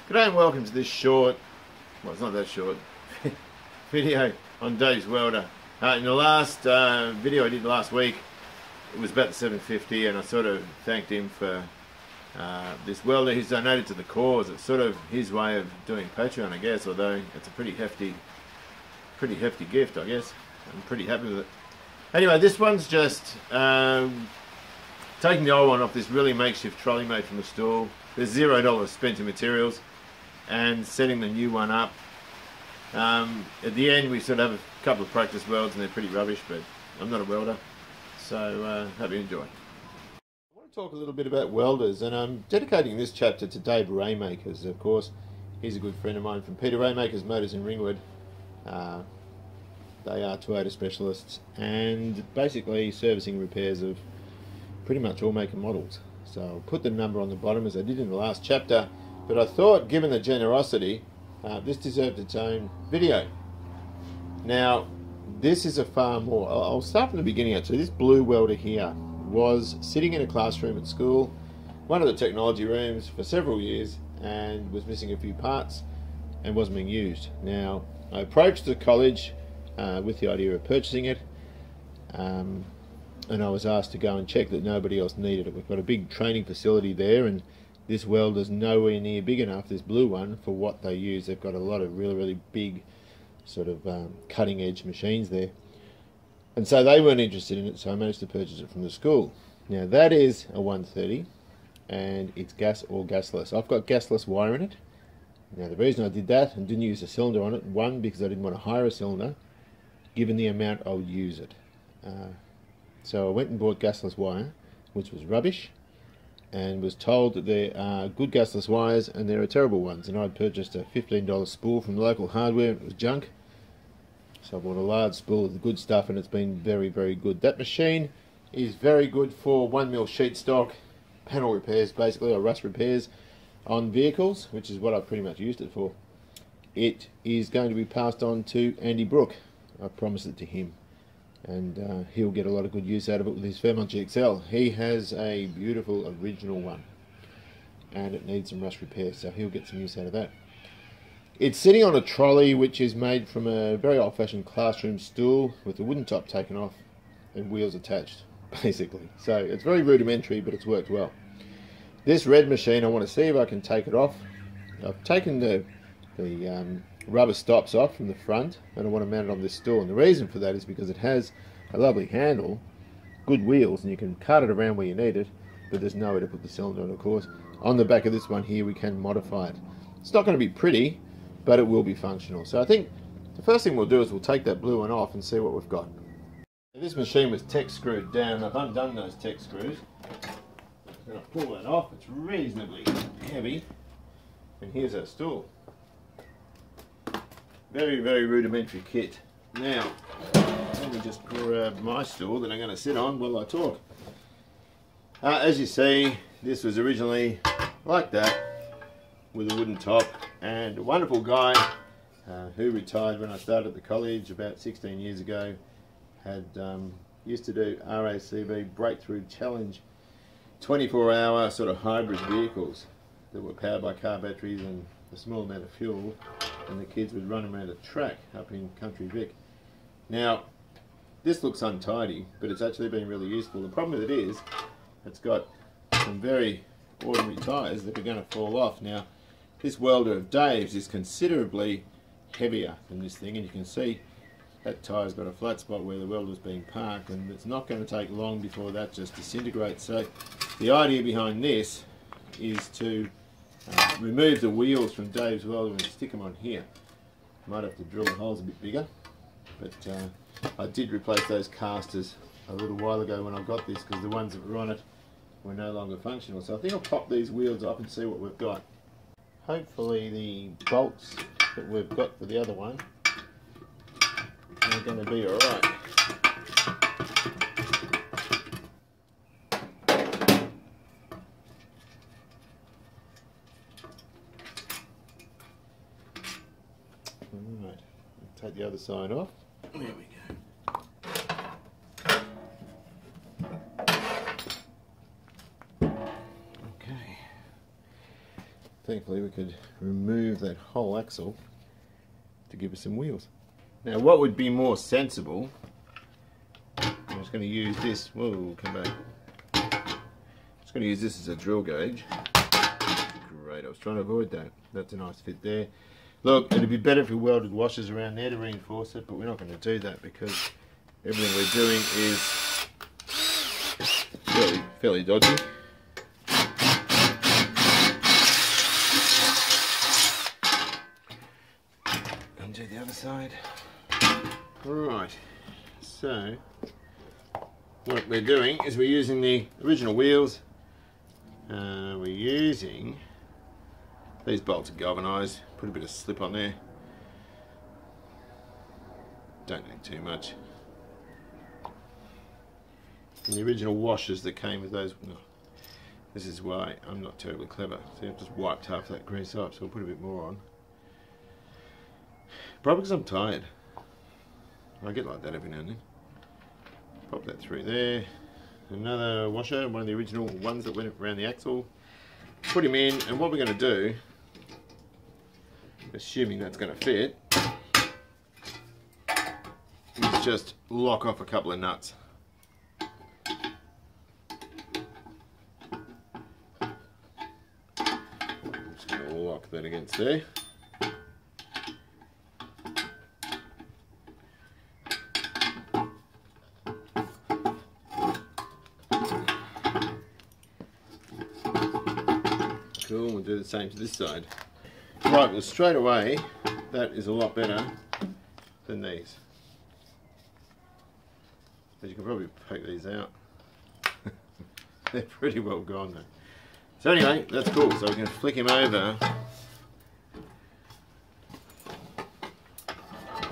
G'day and welcome to this short, well it's not that short, video on Dave's Welder. In the last video I did last week, it was about the 750 and I sort of thanked him for this welder he's donated to the cause. It's sort of his way of doing Patreon, I guess, although it's a pretty hefty gift, I guess. I'm pretty happy with it. Anyway, this one's just taking the old one off this really makeshift trolley made from the stool. There's $0 spent in materials, and setting the new one up. At the end we sort of have a couple of practice welds and they're pretty rubbish, but I'm not a welder, so hope you enjoy. I want to talk a little bit about welders, and I'm dedicating this chapter to Dave Raaymakers. Of course, he's a good friend of mine from Peter Raaymakers Motors in Ringwood. They are Toyota specialists and basically servicing repairs of pretty much all make and models. So I'll put the number on the bottom as I did in the last chapter, but I thought, given the generosity, this deserved its own video. Now, this is a far more, I'll start from the beginning actually. This blue welder here was sitting in a classroom at school, one of the technology rooms, for several years, and was missing a few parts and wasn't being used. Now, I approached the college with the idea of purchasing it, and I was asked to go and check that nobody else needed it. We've got a big training facility there, and this welder's nowhere near big enough, this blue one, for what they use. They've got a lot of really big sort of cutting edge machines there, and so they weren't interested in it, so I managed to purchase it from the school. Now that is a 130 and it's gas or gasless. I've got gasless wire in it. Now the reason I did that and didn't use a cylinder on it, one, because I didn't want to hire a cylinder given the amount I would use it. So I went and bought gasless wire, which was rubbish, and was told that there are good gasless wires and there are terrible ones, and I'd purchased a $15 spool from local hardware and it was junk. So I bought a large spool of the good stuff, and it's been very good. That machine is very good for 1mm sheet stock panel repairs, basically, or rust repairs on vehicles, which is what I've pretty much used it for. It is going to be passed on to Andy Brook. I promised it to him, and he'll get a lot of good use out of it with his Fairmont GXL. He has a beautiful original one, and it needs some rust repair, so he'll get some use out of that. It's sitting on a trolley which is made from a very old-fashioned classroom stool with the wooden top taken off and wheels attached, basically. So it's very rudimentary, but it's worked well. This red machine, I want to see if I can take it off. I've taken the rubber stops off from the front, and I want to mount it on this stool, and the reason for that is because it has a lovely handle, good wheels, and you can cart it around where you need it, but there's nowhere to put the cylinder on, of course. On the back of this one here we can modify it. It's not going to be pretty, but it will be functional. So I think the first thing we'll do is we'll take that blue one off and see what we've got. This machine was tech screwed down. I've undone those tech screws. I'm going to pull that off. It's reasonably heavy, and here's our stool. Very rudimentary kit. Now, let me just grab my stool that I'm going to sit on while I talk. As you see, this was originally like that, with a wooden top, and a wonderful guy who retired when I started the college about 16 years ago had used to do RACB Breakthrough Challenge 24-hour sort of hybrid vehicles that were powered by car batteries and a small amount of fuel, and the kids would run around a track up in Country Vic. Now, this looks untidy, but it's actually been really useful. The problem with it is, it's got some very ordinary tyres that are going to fall off. Now, this welder of Dave's is considerably heavier than this thing, and you can see that tyre's got a flat spot where the welder's being parked, and it's not going to take long before that just disintegrates. So the idea behind this is to remove the wheels from Dave's welder and stick them on here. Might have to drill the holes a bit bigger, but I did replace those casters a little while ago when I got this, because the ones that were on it were no longer functional. So I think I'll pop these wheels off and see what we've got. Hopefully the bolts that we've got for the other one are going to be alright. Alright, take the other side off. There we go. thankfully we could remove that whole axle to give us some wheels. Now what would be more sensible, I'm just going to use this, whoa, come back. I'm just going to use this as a drill gauge. Great, I was trying to avoid that. That's a nice fit there. Look, it'd be better if we welded washers around there to reinforce it, but we're not going to do that because everything we're doing is fairly dodgy. Undo the other side. Right, so what we're doing is we're using the original wheels. We're using these bolts are galvanised. Put a bit of slip on there. Don't need too much. And the original washers that came with those. No, this is why I'm not terribly clever. See, I've just wiped half that grease off, so we'll put a bit more on. Probably because I'm tired. I get like that every now and then. Pop that through there. Another washer, one of the original ones that went around the axle. Put him in, and what we're going to do, assuming that's going to fit, is just lock off a couple of nuts. I'm just going to lock that against there. Cool, we'll do the same to this side. Right, well straight away, that is a lot better than these. But you can probably poke these out. They're pretty well gone though. So anyway, that's cool. So we can flick him over.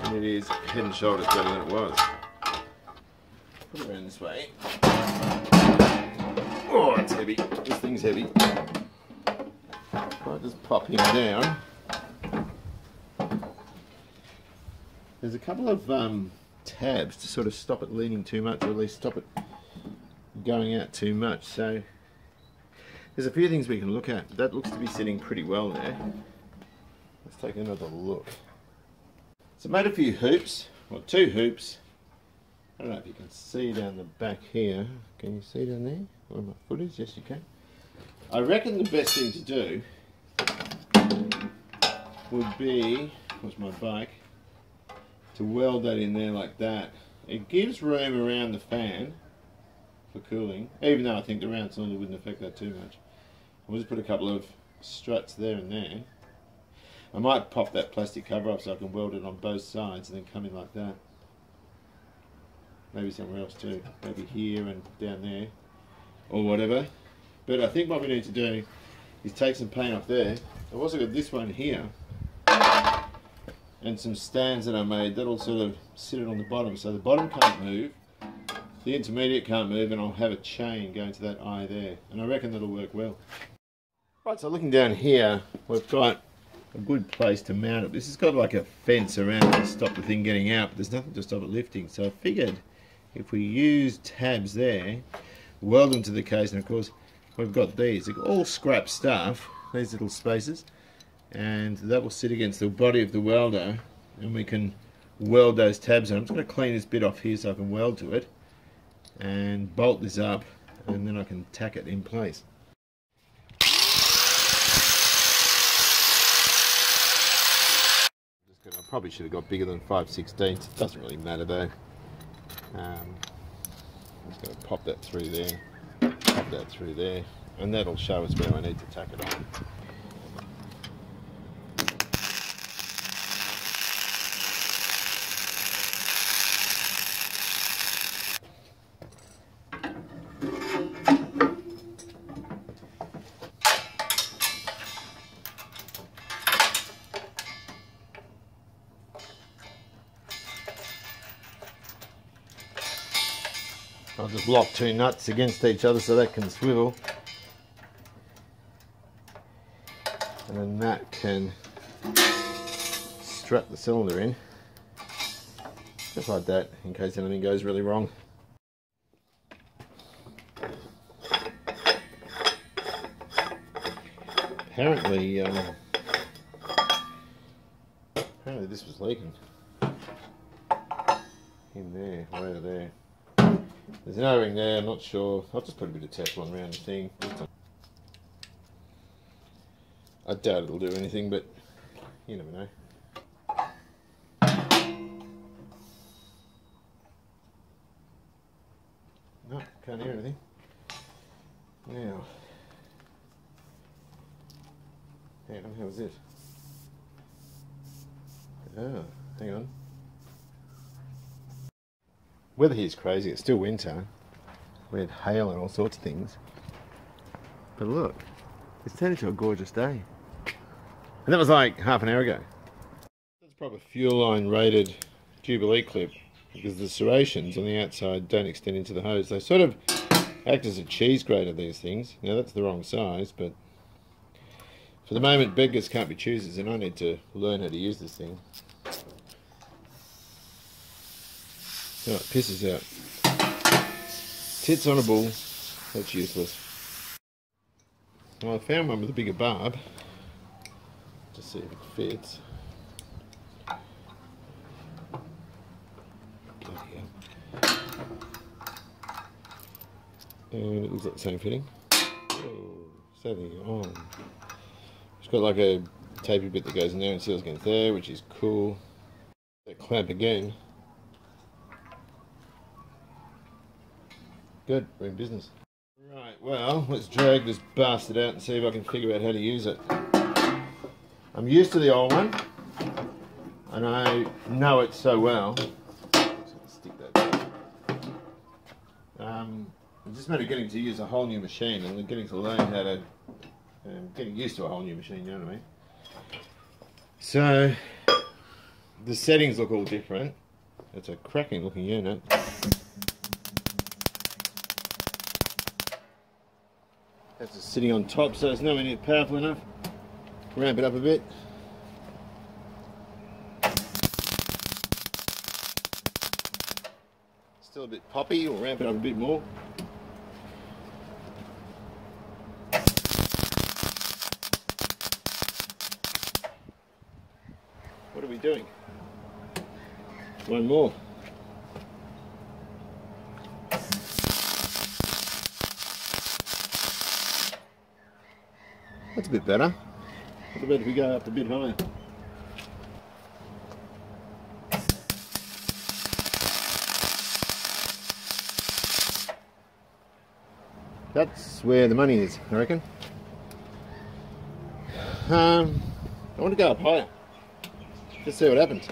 And it is head and shoulders better than it was. Put it around this way. Oh, it's heavy. This thing's heavy. I'll just pop him down. There's a couple of tabs to sort of stop it leaning too much, or at least stop it going out too much. So there's a few things we can look at. That looks to be sitting pretty well there. Let's take another look. So I made a few hoops, well, 2 hoops. I don't know if you can see down the back here. Can you see down there where my foot is? Yes, you can. I reckon the best thing to do would be, where's my bike, to weld that in there like that. It gives room around the fan for cooling, even though I think the round cylinder wouldn't affect that too much. We'll just put a couple of struts there and there. I might pop that plastic cover up so I can weld it on both sides and then come in like that. Maybe somewhere else too, maybe here and down there, or whatever. But I think what we need to do is take some paint off there. I've also got this one here and some stands that I made that'll sort of sit it on the bottom, so the bottom can't move, the intermediate can't move, and I'll have a chain going to that eye there, and I reckon that'll work well. Right, so looking down here, we've got a good place to mount it. This has got like a fence around it to stop the thing getting out, but there's nothing to stop it lifting, so I figured if we use tabs there, weld them to the case, and of course we've got these, they're all scrap stuff, these little spaces, and that will sit against the body of the welder, and we can weld those tabs on. I'm just going to clean this bit off here so I can weld to it and bolt this up, and then I can tack it in place. I probably should have got bigger than 5/16. It doesn't really matter though. I'm just going to pop that through there, pop that through there, and that'll show us where I need to tack it on. I'll just lock 2 nuts against each other so that can swivel, and then that can strap the cylinder in, just like that, in case anything goes really wrong. apparently this was leaking. In there, way over there. There's an O-ring there, I'm not sure. I'll just put a bit of Teflon around the thing. I doubt it'll do anything, but you never know. No, can't hear anything. Now, hang on, how is it? Oh, hang on. Weather here's crazy, it's still winter. We had hail and all sorts of things. But look, it's turned into a gorgeous day. And that was like half an hour ago. That's a proper fuel line rated Jubilee clip, because the serrations on the outside don't extend into the hose. They sort of act as a cheese grater, these things. Now that's the wrong size, but for the moment beggars can't be choosers, and I need to learn how to use this thing. Oh, it pisses out. Tits on a bull, that's useless. Well, I found one with a bigger barb. Just see if it fits. And it looks like the same fitting. Oh, something on. It's got like a tapey bit that goes in there and seals against there, which is cool. That clamp again. Good, we're in business. Right, well, let's drag this bastard out and see if I can figure out how to use it. I'm used to the old one, and I know it so well. Stick that down. It's just a matter of getting to use a whole new machine and getting to learn how to, getting used to a whole new machine, you know what I mean? So, the settings look all different. It's a cracking looking unit. That's just sitting on top, so it's nowhere near powerful enough. Ramp it up a bit. Still a bit poppy, we'll ramp it up a bit more. What are we doing? One more. That's a bit better. What about if we go up a bit higher? That's where the money is, I reckon. I want to go up higher. Just see what happens.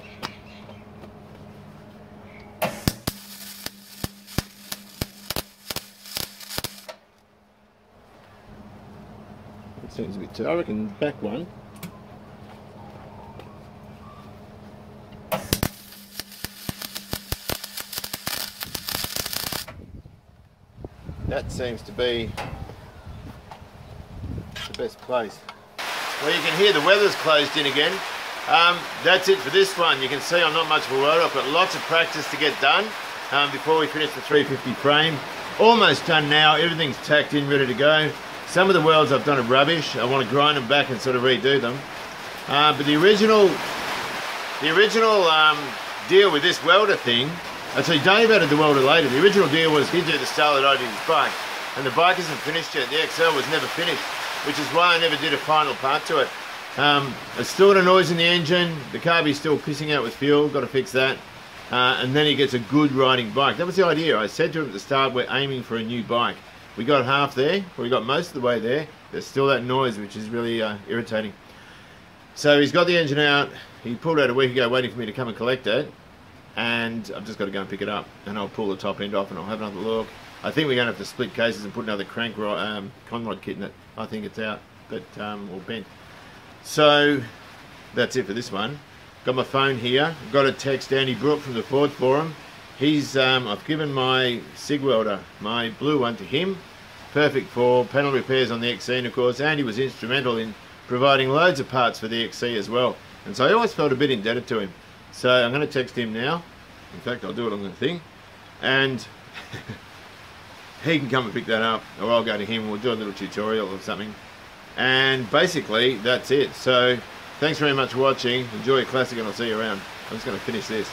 It seems a bit too. I reckon back one. That seems to be the best place. Well, you can hear the weather's closed in again. That's it for this one. You can see I'm not much of a welder. I've got lots of practice to get done before we finish the 350 frame. Almost done now. Everything's tacked in, ready to go. Some of the welds I've done are rubbish. I want to grind them back and sort of redo them. But the original deal with this welder thing, actually Dave added the welder later. The original deal was he'd do the style that I did his bike. And the bike isn't finished yet. The XL was never finished, which is why I never did a final part to it. It's still got a noise in the engine. The carby's still pissing out with fuel. Got to fix that. And then he gets a good riding bike. That was the idea. I said to him at the start, we're aiming for a new bike. We got half there, or we got most of the way there. There's still that noise, which is really irritating. So he's got the engine out. He pulled out a week ago, waiting for me to come and collect it. And I've just got to go and pick it up. And I'll pull the top end off and I'll have another look. I think we're going to have to split cases and put another crank conrod kit in it. I think it's out, but or bent. So that's it for this one. Got my phone here. Got a text Andy Brook from the Ford Forum. He's I've given my SIG welder, my blue one, to him. Perfect for panel repairs on the XC, and of course Andy was instrumental in providing loads of parts for the XC as well. And so I always felt a bit indebted to him. So I'm going to text him now. In fact, I'll do it on the thing. And he can come and pick that up, or I'll go to him and we'll do a little tutorial or something. And basically that's it. So thanks very much for watching. Enjoy your classic and I'll see you around. I'm just going to finish this.